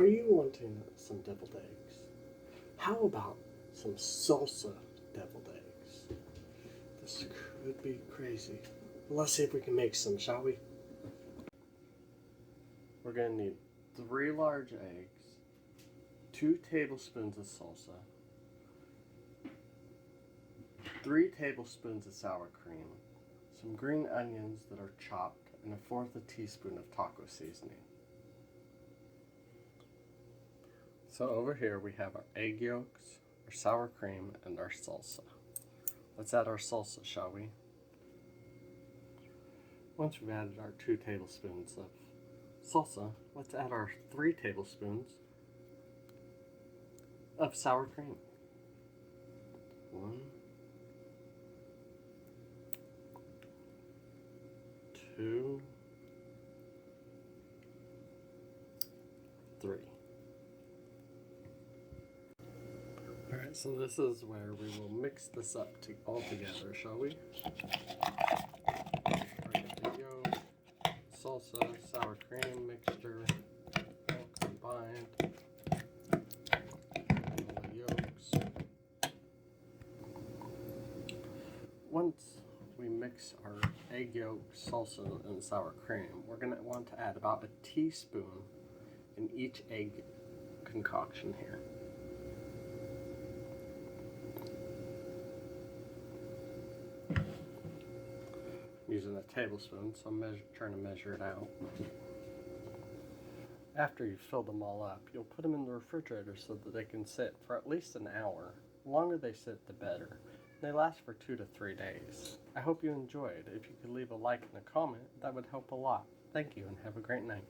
Are you wanting some deviled eggs? How about some salsa deviled eggs? This could be crazy. Let's see if we can make some, shall we? We're going to need 3 large eggs, 2 tablespoons of salsa, 3 tablespoons of sour cream, some green onions that are chopped, and 1/4 teaspoon of taco seasoning. So over here we have our egg yolks, our sour cream, and our salsa. Let's add our salsa, shall we? Once we've added our 2 tablespoons of salsa, let's add our 3 tablespoons of sour cream. 1, 2, 3. Alright, so this is where we will mix this up all together, shall we? Our yolk, salsa, sour cream mixture, all combined. And all the yolks. Once we mix our egg yolk, salsa, and sour cream, we're going to want to add about a teaspoon in each egg concoction here. Using a tablespoon, so I'm trying to measure it out. After you've filled them all up, you'll put them in the refrigerator so that they can sit for at least an hour. The longer they sit, the better. They last for 2 to 3 days. I hope you enjoyed. If you could leave a like and a comment, that would help a lot. Thank you and have a great night.